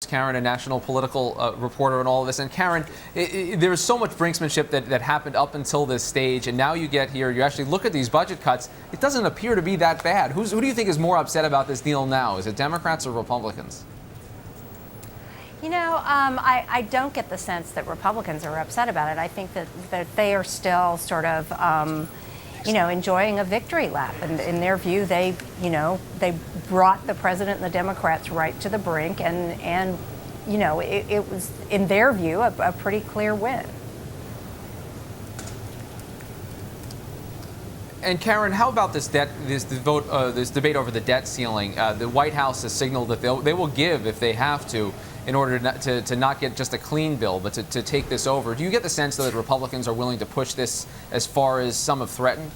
Karen, a national political reporter, and all of this. And Karen, there is so much brinksmanship that happened up until this stage, and now you get here, you actually look at these budget cuts. It doesn't appear to be that bad. Who do you think is more upset about this deal now? Is it Democrats or Republicans? You know, I don't get the sense that Republicans are upset about it. I think that they are still sort of, enjoying a victory lap. And in their view, they brought the president and the Democrats right to the brink. And it was, in their view, a pretty clear win. And Karen, how about this debate over the debt ceiling? The White House has signaled that they will give if they have to, in order to not get just a clean bill, but to take this over. Do you get the sense that Republicans are willing to push this as far as some have threatened?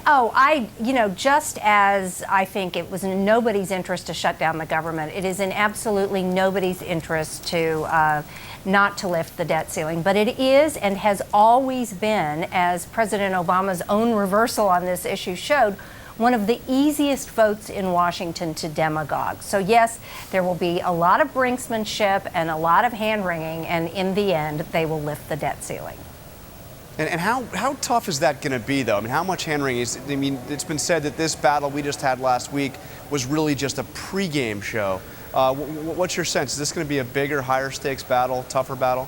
Oh, just as I think it was in nobody's interest to shut down the government, it is in absolutely nobody's interest to not to lift the debt ceiling. But it is and has always been, as President Obama's own reversal on this issue showed, one of the easiest votes in Washington to demagogue. So yes, there will be a lot of brinksmanship and a lot of hand-wringing, and in the end, they will lift the debt ceiling. And how tough is that going to be, though? I mean, how much hand-wringing is? I mean, it's been said that this battle we just had last week was really just a pregame show. What's your sense? Is this going to be a bigger, higher-stakes battle, tougher battle?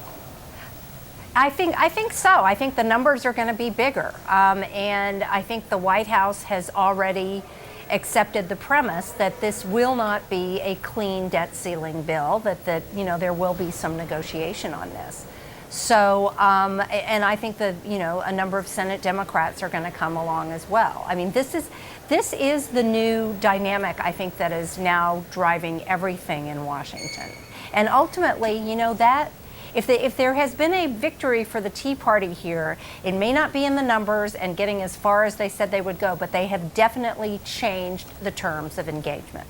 I think so. I think the numbers are going to be bigger. And I think the White House has already accepted the premise that this will not be a clean debt ceiling bill, that there will be some negotiation on this. So, and I think that, a number of Senate Democrats are going to come along as well. I mean, this is the new dynamic, I think, that is now driving everything in Washington. And ultimately, that if there has been a victory for the Tea Party here, it may not be in the numbers and getting as far as they said they would go, but they have definitely changed the terms of engagement.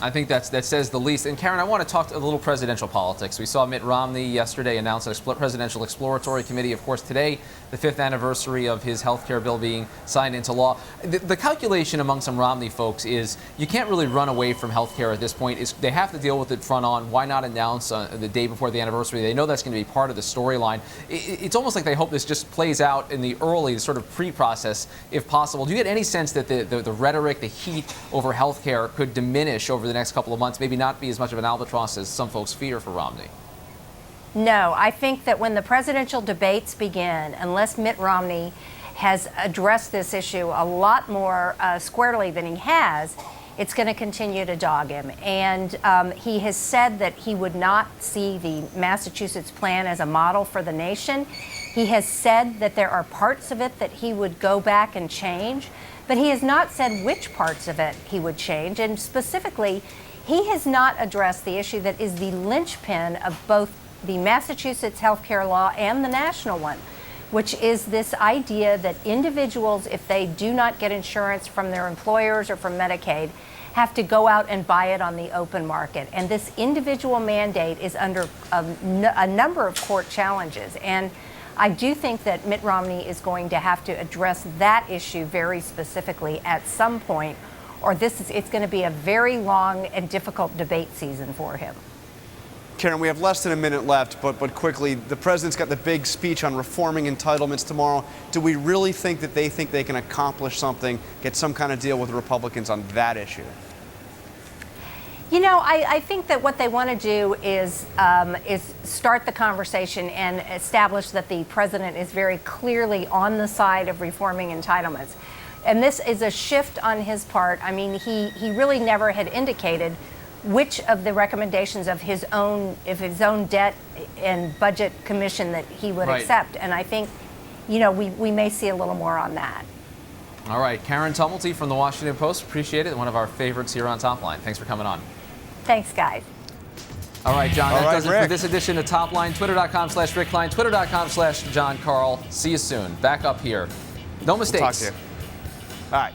I think that says the least. And Karen, I want to talk a little presidential politics. We saw Mitt Romney yesterday announce a presidential exploratory committee. Of course, today, the 5th anniversary of his health care bill being signed into law. The calculation among some Romney folks is you can't really run away from health care at this point. They have to deal with it front on. Why not announce the day before the anniversary? They know that's going to be part of the storyline. It's almost like they hope this just plays out in the early sort of pre-process, if possible. Do you get any sense that the rhetoric, the heat over health care could diminish over the next couple of months, maybe not be as much of an albatross as some folks fear for Romney? No, I think that when the presidential debates begin, unless Mitt Romney has addressed this issue a lot more squarely than he has, it's going to continue to dog him. And he has said that he would not see the Massachusetts plan as a model for the nation. He has said that there are parts of it that he would go back and change, but he has not said which parts of it he would change. And specifically, he has not addressed the issue that is the linchpin of both the Massachusetts healthcare law and the national one, which is this idea that individuals, if they do not get insurance from their employers or from Medicaid, have to go out and buy it on the open market. And this individual mandate is under a number of court challenges. And I do think that Mitt Romney is going to have to address that issue very specifically at some point, or it's going to be a very long and difficult debate season for him. Karen, we have less than a minute left, but quickly, the president's got the big speech on reforming entitlements tomorrow. Do we really think that they can accomplish something, get some kind of deal with the Republicans on that issue? I think that what they want to do is start the conversation and establish that the president is very clearly on the side of reforming entitlements. And this is a shift on his part. I mean, he really never had indicated which of the recommendations of his own debt and budget commission that he would accept. And I think, we may see a little more on that. All right, Karen Tumulty from the Washington Post. Appreciate it. One of our favorites here on Top Line. Thanks for coming on. Thanks, guys. All right, John, that does it for this edition of Top Line. Twitter.com/Rick Klein, Twitter.com/John Carl. See you soon. Back up here. No mistakes. We'll talk to you. All right.